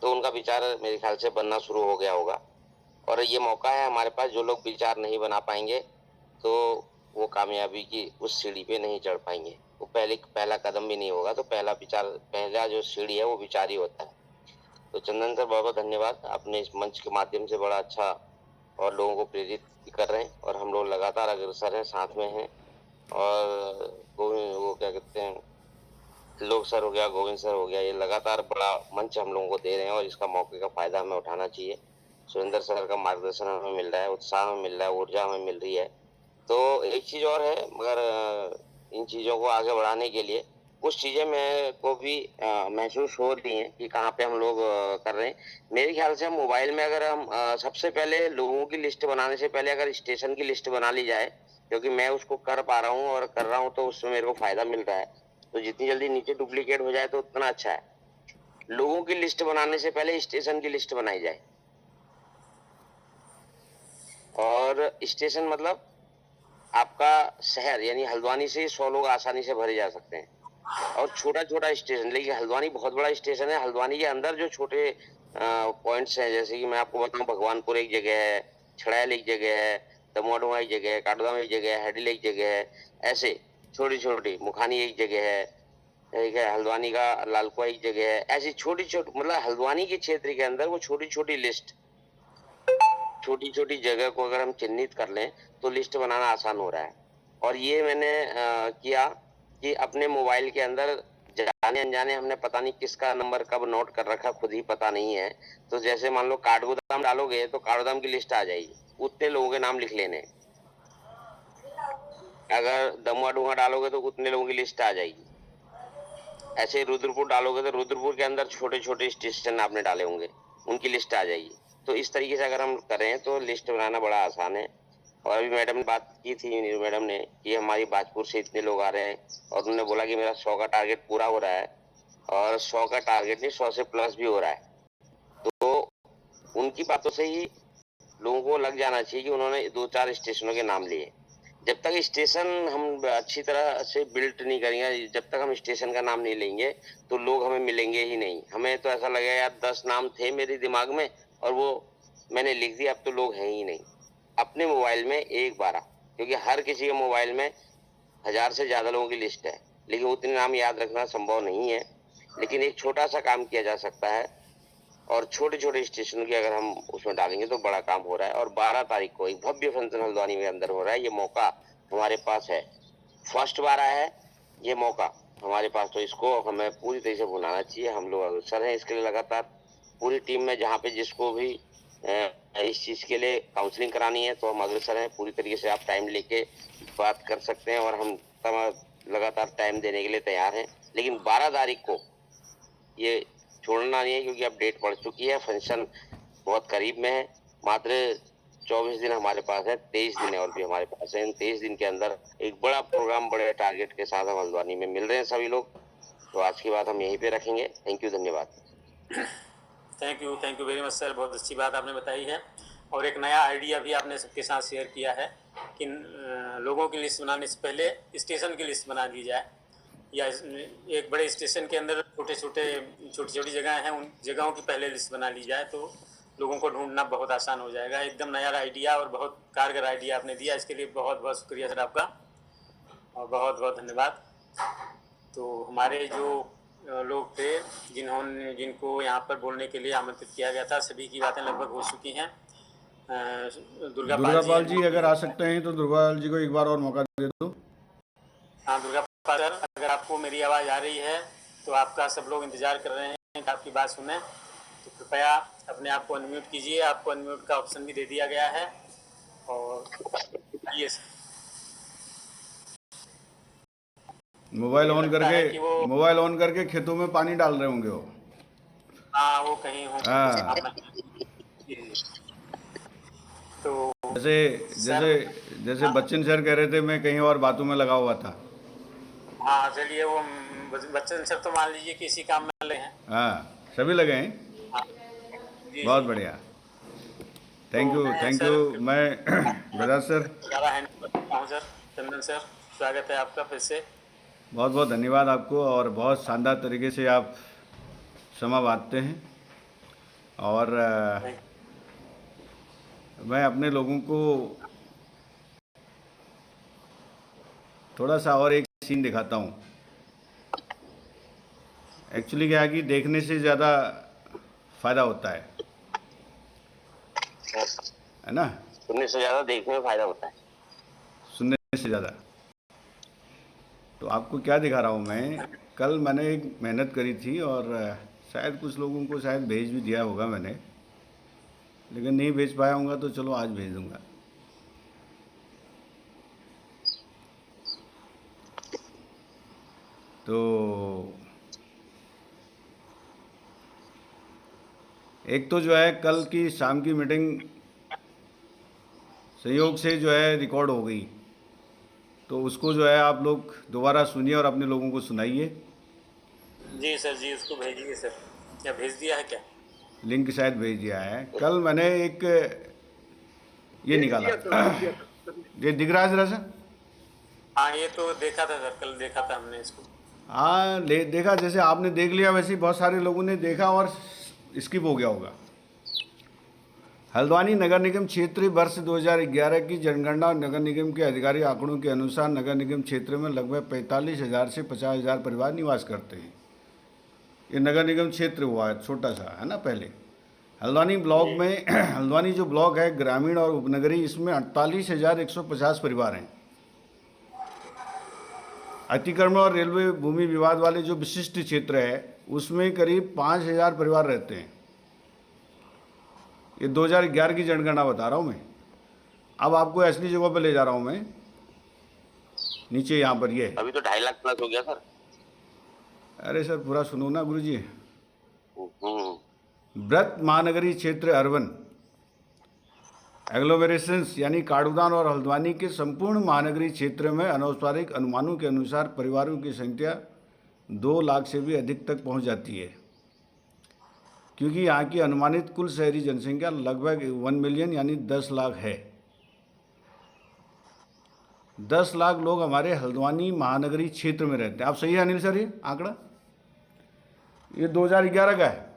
Speaker 10: तो उनका विचार मेरे ख्याल से बनना शुरू हो गया होगा। और ये मौका है हमारे पास, जो लोग विचार नहीं बना पाएंगे तो वो कामयाबी की उस सीढ़ी पे नहीं चढ़ पाएंगे, वो पहला कदम भी नहीं होगा। तो पहला जो सीढ़ी है वो विचार ही होता है। तो चंदन सर बहुत बहुत धन्यवाद, आपने इस मंच के माध्यम से बड़ा अच्छा और लोगों को प्रेरित कर रहे हैं, और हम लोग लगातार अग्रसर हैं, साथ में हैं। और वो क्या कहते हैं, लोक सर हो गया, गोविंद सर हो गया, ये लगातार बड़ा मंच हम लोगों को दे रहे हैं और इसका मौके का फायदा हमें उठाना चाहिए। सुरेंद्र सर का मार्गदर्शन हमें मिल रहा है, उत्साह हमें मिल रहा है, ऊर्जा हमें मिल रही है। तो एक चीज और है, मगर इन चीजों को आगे बढ़ाने के लिए कुछ चीजें मेरे को भी महसूस हो रही हैं कि कहाँ पे हम लोग कर रहे हैं। मेरे ख्याल से मोबाइल में अगर हम सबसे पहले लोगों की लिस्ट बनाने से पहले अगर स्टेशन की लिस्ट बना ली जाए, क्योंकि मैं उसको कर पा रहा हूँ और कर रहा हूँ तो उसमें मेरे को फायदा मिल रहा है, तो जितनी जल्दी नीचे डुप्लीकेट हो जाए तो उतना अच्छा है। लोगों की लिस्ट बनाने से पहले स्टेशन की लिस्ट बनाई जाए, और स्टेशन मतलब आपका शहर, यानी हल्द्वानी से 100 लोग आसानी से भरे जा सकते हैं। और छोटा छोटा स्टेशन, लेकिन हल्द्वानी बहुत बड़ा स्टेशन है, हल्द्वानी के अंदर जो छोटे पॉइंट्स हैं, जैसे कि मैं आपको बताऊं, भगवानपुर एक जगह है, छड़ैल एक जगह है, दमोह एक जगह है, काठगोदाम एक जगह है, हेडिल एक जगह है, ऐसे छोटी छोटी, मुखानी एक जगह है, ठीक है, हल्द्वानी का लालकुआ एक जगह है, ऐसी छोटी छोटी, मतलब हल्द्वानी के क्षेत्र के अंदर वो छोटी छोटी लिस्ट, छोटी छोटी जगह को अगर हम चिन्हित कर लें तो लिस्ट बनाना आसान हो रहा है। और ये मैंने किया कि अपने मोबाइल के अंदर जाने अनजाने हमने पता नहीं किसका नंबर कब नोट कर रखा, खुद ही पता नहीं है। तो जैसे मान लो काठगोदाम डालोगे तो काठगोदाम की लिस्ट आ जाएगी, उतने लोगों के नाम लिख लेने। अगर दमुआ डालोगे तो उतने लोगों की लिस्ट आ जाएगी। ऐसे रुद्रपुर डालोगे तो रुद्रपुर के अंदर छोटे छोटे स्टेशन आपने डाले होंगे, उनकी लिस्ट आ जाएगी। तो इस तरीके से अगर हम करें तो लिस्ट बनाना बड़ा आसान है। और अभी मैडम ने बात की थी, नीरू मैडम ने, कि हमारी बाजपुर से इतने लोग आ रहे हैं, और उन्होंने बोला कि मेरा 100 का टारगेट पूरा हो रहा है, और 100 का टारगेट नहीं, 100 से प्लस भी हो रहा है। तो उनकी बातों से ही लोगों को लग जाना चाहिए कि उन्होंने 2-4 स्टेशनों के नाम लिए। जब तक स्टेशन हम अच्छी तरह से बिल्ट नहीं करेंगे, जब तक हम स्टेशन का नाम नहीं लेंगे तो लोग हमें मिलेंगे ही नहीं। हमें तो ऐसा लगेगा यार 10 नाम थे मेरे दिमाग में और वो मैंने लिख दिया, अब तो लोग हैं ही नहीं। अपने मोबाइल में एक बार, क्योंकि हर किसी के मोबाइल में 1000 से ज्यादा लोगों की लिस्ट है, लेकिन उतने नाम याद रखना संभव नहीं है। लेकिन एक छोटा सा काम किया जा सकता है, और छोटे छोटे स्टेशन की अगर हम उसमें डालेंगे तो बड़ा काम हो रहा है। और 12 तारीख को एक भव्य फंक्शन हल्द्वानी में अंदर हो रहा है। ये मौका हमारे पास है, फर्स्ट बार आया है ये मौका हमारे पास, तो इसको हमें पूरी तरह से भुनाना चाहिए। हम लोग अग्रसर हैं इसके लिए, लगातार पूरी टीम में जहाँ पे जिसको भी इस चीज के लिए काउंसलिंग करानी है तो हम अग्रसर हैं पूरी तरीके से। आप टाइम लेके बात कर सकते हैं और हम लगातार टाइम देने के लिए तैयार हैं। लेकिन 12 तारीख को ये छोड़ना नहीं है, क्योंकि अब डेट बढ़ चुकी है, फंक्शन बहुत करीब में है। मात्र 24 दिन हमारे पास है, 23 दिन और भी हमारे पास है। इन 23 दिन के अंदर एक बड़ा प्रोग्राम बड़े टारगेट के साथ हम हल्द्वानी में मिल रहे हैं सभी लोग। तो आज की बात हम यहीं पे रखेंगे। थैंक यू, धन्यवाद।
Speaker 3: Thank you very much sir, बहुत अच्छी बात आपने बताई है। और एक नया आइडिया भी आपने सबके साथ शेयर किया है कि लोगों की लिस्ट बनाने से पहले स्टेशन की लिस्ट बना ली जाए, या एक बड़े स्टेशन के अंदर छोटी छोटी जगह हैं, उन जगहों की पहले लिस्ट बना ली जाए तो लोगों को ढूंढना बहुत आसान हो जाएगा। एकदम नया आइडिया और बहुत कारगर आइडिया आपने दिया, इसके लिए बहुत बहुत शुक्रिया सर आपका, और बहुत बहुत धन्यवाद। तो हमारे जो लोग थे जिनको यहाँ पर बोलने के लिए आमंत्रित किया गया था, सभी की बातें लगभग हो चुकी हैं।
Speaker 4: दुर्गापाल जी अगर आ सकते हैं तो दुर्गापाल जी को एक बार और मौका दे दो।
Speaker 3: हाँ दुर्गापाल सर, अगर आपको मेरी आवाज़ आ रही है तो आपका सब लोग इंतज़ार कर रहे हैं कि आपकी बात सुने, तो कृपया अपने आप को अनम्यूट कीजिए। आपको अनम्यूट का ऑप्शन भी दे दिया गया है। और ये
Speaker 4: मोबाइल ऑन करके खेतों में पानी डाल रहे होंगे वो।
Speaker 3: हाँ वो कहीं होंगे।
Speaker 4: हाँ,
Speaker 3: तो
Speaker 4: जैसे बच्चन सर कह रहे थे मैं कहीं और बातों में लगा हुआ था।
Speaker 3: हाँ चलिए, वो बच्चन सर तो मान लीजिए किसी काम में लगे हैं।
Speaker 4: हाँ, सभी लगे हैं।
Speaker 3: हाँ, जी
Speaker 4: बहुत
Speaker 3: जी।
Speaker 4: बढ़िया, थैंक यू,
Speaker 3: मैं
Speaker 4: थैंक
Speaker 3: सर
Speaker 4: यू। मैं बजाज सर,
Speaker 3: ज़्यादा हैंड करता हूँ सर। चंदन सर, स्वागत है आपका फिर से।
Speaker 4: बहुत बहुत धन्यवाद आपको, और बहुत शानदार तरीके से आप समय बांटते हैं। और मैं अपने लोगों को थोड़ा सा और एक सीन दिखाता हूँ। एक्चुअली क्या है कि देखने से ज़्यादा फ़ायदा होता है ना?
Speaker 10: सुनने से ज्यादा देखने में फायदा होता है।
Speaker 4: सुनने से ज़्यादा। तो आपको क्या दिखा रहा हूँ मैं, कल मैंने एक मेहनत करी थी और शायद कुछ लोगों को शायद भेज भी दिया होगा मैंने, लेकिन नहीं भेज पाया हूँगा तो चलो आज भेज दूँगा। तो एक तो जो है कल की शाम की मीटिंग संयोग से जो है रिकॉर्ड हो गई, तो उसको जो है आप लोग दोबारा सुनिए और अपने लोगों को सुनाइए।
Speaker 3: जी सर जी, उसको भेजिए सर। क्या भेज दिया है क्या?
Speaker 4: लिंक शायद भेज दिया है। कल मैंने एक ये निकाला, ये दिख रहा है जरा सा?
Speaker 3: हाँ ये तो देखा था सर, कल देखा था हमने इसको।
Speaker 4: हाँ, देखा, जैसे आपने देख लिया वैसे ही बहुत सारे लोगों ने देखा और स्किप हो गया होगा। हल्द्वानी नगर निगम क्षेत्र वर्ष 2011 की जनगणना और नगर निगम के आधिकारिक आंकड़ों के अनुसार नगर निगम क्षेत्र में लगभग 45,000 से 50,000 परिवार निवास करते हैं। ये नगर निगम क्षेत्र हुआ है, छोटा सा है ना। पहले हल्द्वानी ब्लॉक में हल्द्वानी जो ब्लॉक है ग्रामीण और उपनगरीय, इसमें 48,150 परिवार हैं। अतिक्रमण और रेलवे भूमि विवाद वाले जो विशिष्ट क्षेत्र है उसमें करीब 5,000 परिवार रहते हैं। ये 2011 की जनगणना बता रहा हूँ मैं। अब आपको असली जगह पर ले जा रहा हूँ मैं, नीचे यहाँ पर ये।
Speaker 10: अभी तो 2.5 लाख प्लस हो गया सर।
Speaker 4: अरे सर पूरा सुनो ना गुरुजी। व्रत महानगरीय क्षेत्र अर्बन एग्लोमेरेशंस यानी काड़ूदान और हल्द्वानी के संपूर्ण महानगरीय क्षेत्र में अनौपचारिक अनुमानों के अनुसार परिवारों की संख्या 2 लाख से भी अधिक तक पहुंच जाती है, क्योंकि यहाँ की अनुमानित कुल शहरी जनसंख्या लगभग 1 मिलियन यानी 10 लाख है। 10 लाख लोग हमारे हल्द्वानी महानगरीय क्षेत्र में रहते हैं। आप सही है अनिल सर? ये आंकड़ा ये 2011 का है,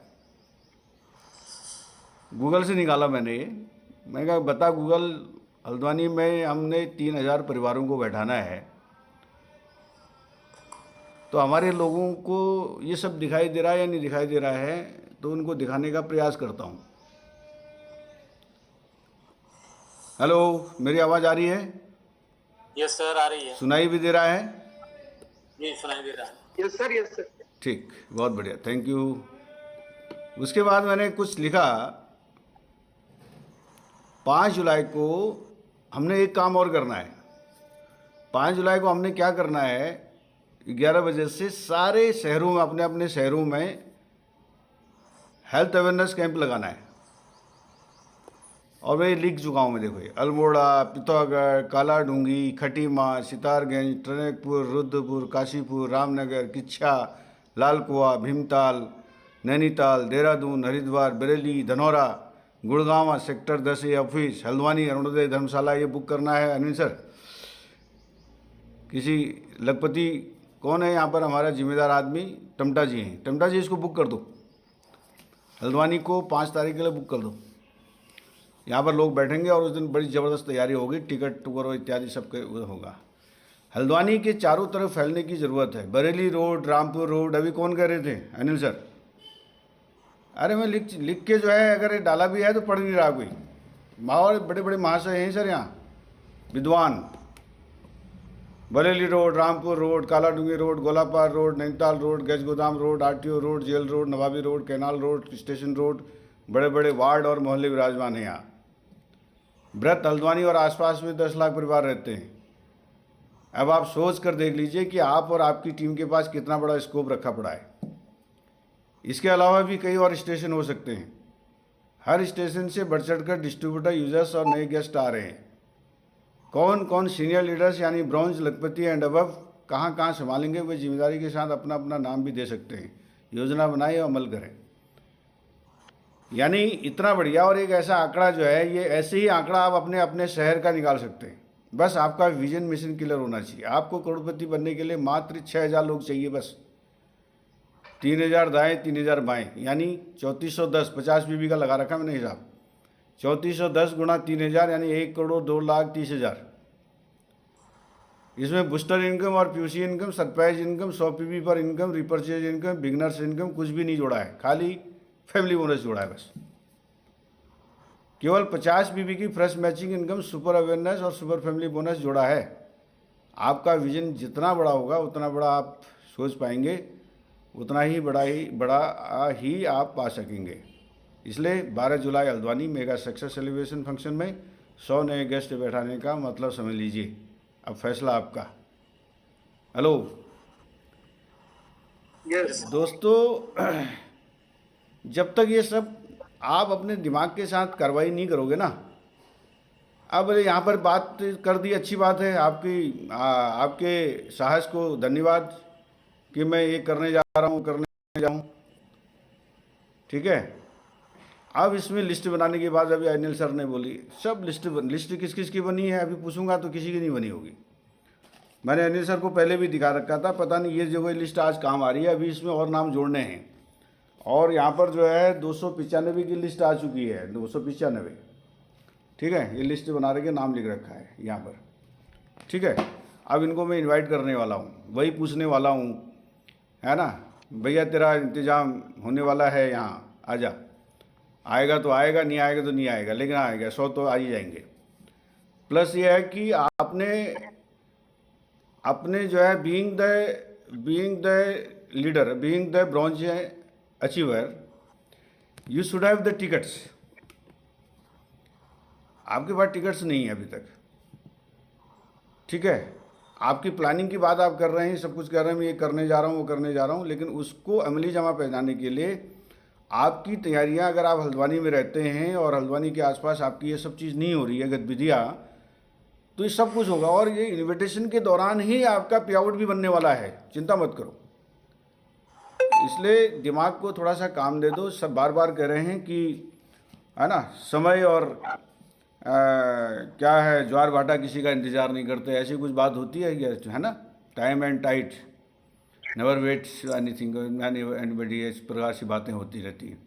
Speaker 4: गूगल से निकाला मैंने ये। मैं कहा बता गूगल, हल्द्वानी में हमने 3,000 परिवारों को बैठाना है, तो हमारे लोगों को ये सब दिखाई दे रहा है या नहीं दिखाई दे रहा है, तो उनको दिखाने का प्रयास करता हूँ। हेलो, मेरी आवाज़ आ रही है?
Speaker 3: यस सर, आ रही है।
Speaker 4: सुनाई भी दे रहा है?
Speaker 3: जी सुनाई दे रहा है।
Speaker 1: Yes sir, yes sir.
Speaker 4: ठीक, बहुत बढ़िया, थैंक यू। उसके बाद मैंने कुछ लिखा, 5 जुलाई को हमने एक काम और करना है। 5 जुलाई को हमने क्या करना है, 11 बजे से सारे शहरों में, अपने अपने शहरों में हेल्थ अवेयरनेस कैंप लगाना है। और मैं लिख चुका हूँ मैं, देखो ये अल्मोड़ा, पिथौरागढ़, कालाडूंगी, खटीमा, सितारगंज, टनकपुर, रुद्रपुर, काशीपुर, रामनगर, किच्छा, लालकुआ, भीमताल, नैनीताल, देहरादून, हरिद्वार, बरेली, धनौरा, गुड़गांव, सेक्टर 10 ऑफिस, हल्द्वानी, अरुणोदय धर्मशाला, ये बुक करना है अनिल सर। किसी लखपति कौन है यहाँ पर हमारा जिम्मेदार आदमी? टमटा जी हैं। टमटा जी, इसको बुक कर दो, हल्द्वानी को 5 तारीख के लिए बुक कर दो। यहाँ पर लोग बैठेंगे और उस दिन बड़ी ज़बरदस्त तैयारी होगी, टिकट वगैरह इत्यादि सब होगा। हल्द्वानी के चारों तरफ फैलने की ज़रूरत है। बरेली रोड, रामपुर रोड, अभी कौन कह रहे थे अनिल सर? अरे मैं लिख के जो है, अगर ये डाला भी है तो पढ़ नहीं रहा कोई। माहौल बड़े बड़े महाशय हैं सर यहाँ, विद्वान। Bareilly road, Rampur road, Kaladhungi road, Golapar road, Nainital road, Kathgodam road, RTO road, jail road, Nawabi road, canal road, station road, बड़े बड़े वार्ड और मोहल्ले विराजमान हैं यहाँ। व्रत हल्द्वानी और आसपास में 10 लाख परिवार रहते हैं। अब आप सोच कर देख लीजिए कि आप और आपकी टीम के पास कितना बड़ा स्कोप रखा पड़ा है। इसके अलावा भी कई और स्टेशन हो सकते हैं। हर स्टेशन से बढ़ चढ़ कर डिस्ट्रीब्यूटर, यूजर्स और नए गेस्ट आ रहे हैं। कौन कौन सीनियर लीडर्स यानी ब्रॉन्ज, लखपति एंड अबव कहाँ कहाँ संभालेंगे, वे जिम्मेदारी के साथ अपना अपना नाम भी दे सकते हैं। योजना बनाए और अमल करें। यानी इतना बढ़िया, और एक ऐसा आंकड़ा जो है, ये ऐसे ही आंकड़ा आप अपने अपने शहर का निकाल सकते हैं। बस आपका विजन मिशन क्लियर होना चाहिए। आपको करोड़पति बनने के लिए मात्र 6000 लोग चाहिए बस। 3000 दाएँ 3000 बाएँ, यानी 3410, 50 बीबी का लगा रखा मैंने हिसाब। 3410 गुणा 3000 यानी 1,02,30,000। इसमें बूस्टर इनकम और PUC income, surprise income, 100 PB पर income, repurchase income, beginners income कुछ भी नहीं जोड़ा है, खाली फैमिली बोनस जोड़ा है बस। केवल 50 बीबी की fresh matching income, super awareness और सुपर फैमिली बोनस जोड़ा है। आपका विजन जितना बड़ा होगा उतना बड़ा आप सोच पाएंगे, उतना ही बड़ा ही आप पा सकेंगे। इसलिए 12 जुलाई Haldwani mega success celebration function में 100 नए गेस्ट बैठाने का मतलब समझ लीजिए। अब फैसला आपका। हेलो
Speaker 1: यस
Speaker 4: दोस्तों, जब तक ये सब आप अपने दिमाग के साथ कार्रवाई नहीं करोगे ना, अब यहाँ पर बात कर दी, अच्छी बात है। आपके साहस को धन्यवाद कि मैं ये करने जा रहा हूँ, करने जाऊँ, ठीक है। अब इसमें लिस्ट बनाने के बाद अभी अनिल सर ने बोली सब लिस्ट किस किस की बनी है, अभी पूछूंगा तो किसी की नहीं बनी होगी। मैंने अनिल सर को पहले भी दिखा रखा था, पता नहीं ये जो लिस्ट आज काम आ रही है। अभी इसमें और नाम जोड़ने हैं, और यहाँ पर जो है 295 की लिस्ट आ चुकी है, 295, ठीक है। ये लिस्ट बना रखे, नाम लिख रखा है यहाँ पर, ठीक है। अब इनको मैं इनवाइट करने वाला हूँ, वही पूछने वाला हूँ, है ना, भैया तेरा इंतज़ाम होने वाला है, यहाँ आजा। आएगा तो आएगा, नहीं आएगा तो नहीं आएगा, लेकिन आएगा, 100 तो आ ही जाएंगे। प्लस ये है कि आपने जो है being the leader, being the bronze achiever, you should have the tickets. आपके पास टिकट्स नहीं है अभी तक, ठीक है। आपकी प्लानिंग की बात आप कर रहे हैं, सब कुछ कर रहे हैं, मैं ये करने जा रहा हूँ, वो करने जा रहा हूँ, लेकिन उसको अमली जमा पहनाने के लिए आपकी तैयारियां, अगर आप हल्द्वानी में रहते हैं और हल्द्वानी के आसपास आपकी ये सब चीज़ नहीं हो रही है गतिविधियाँ, तो ये सब कुछ होगा। और ये इन्विटेशन के दौरान ही आपका पे आउट भी बनने वाला है, चिंता मत करो। इसलिए दिमाग को थोड़ा सा काम दे दो। सब बार बार कह रहे हैं कि, है ना, समय और क्या है, ज्वार भाटा किसी का इंतज़ार नहीं करते, ऐसी कुछ बात होती है ना, time and tide never waits anything anybody, इस प्रकार की बातें होती रहती हैं।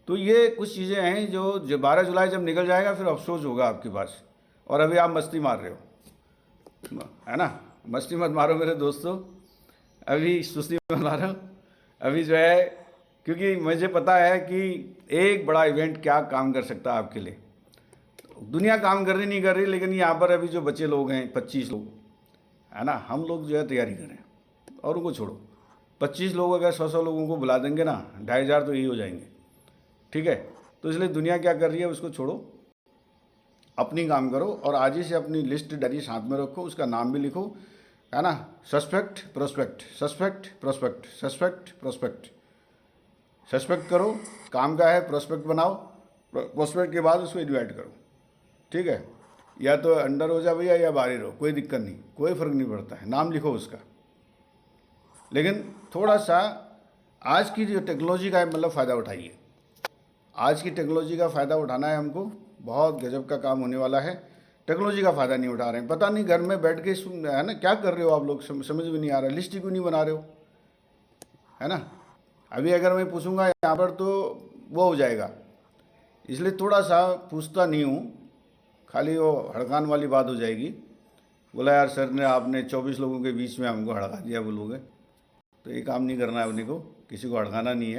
Speaker 4: तो ये कुछ चीज़ें हैं जो 12 जुलाई जब निकल जाएगा फिर अफसोस होगा आपके पास। और अभी आप मस्ती मार रहे हो, है ना, मस्ती मत मारो मेरे दोस्तों, अभी सुस्ती मत मारो। अभी जो है, क्योंकि मुझे पता है कि एक बड़ा इवेंट क्या काम कर सकता है आपके लिए। दुनिया काम कर रही नहीं कर रही, लेकिन यहाँ पर अभी जो बच्चे लोग हैं 25 लोग, है ना, हम लोग जो है तैयारी करें, और उनको छोड़ो। 25 लोग अगर 100 लोगों को बुला देंगे ना, 2500 तो यही हो जाएंगे, ठीक है। तो इसलिए दुनिया क्या कर रही है उसको छोड़ो, अपनी काम करो, और आज ही से अपनी लिस्ट डायरी साथ में रखो, उसका नाम भी लिखो, है ना, suspect prospect, suspect prospect, suspect prospect. Suspect करो, काम का है, प्रोस्पेक्ट बनाओ, प्रोस्पेक्ट के बाद उसको इन्वाइट करो, ठीक है। या तो अंडर हो जा भैया या बाहर रहो, कोई दिक्कत नहीं, कोई फ़र्क नहीं पड़ता है, नाम लिखो उसका। लेकिन थोड़ा सा आज की जो टेक्नोलॉजी का मतलब फ़ायदा उठाइए। आज की टेक्नोलॉजी का फ़ायदा उठाना है हमको, बहुत गजब का काम होने वाला है। टेक्नोलॉजी का फ़ायदा नहीं उठा रहे हैं, पता नहीं घर में बैठ के है ना क्या कर रहे हो आप लोग, समझ में नहीं आ रहा, लिस्ट क्यों नहीं बना रहे हो, है ना। अभी अगर मैं पूछूंगा यहाँ पर तो वो हो जाएगा, इसलिए थोड़ा सा पूछता नहीं हूँ, खाली वो हड़कान वाली बात हो जाएगी। बोला यार सर ने, आपने 24 लोगों के बीच में हमको हड़का दिया बोलोगे, तो ये काम नहीं करना है अपने को, किसी को हड़काना नहीं है।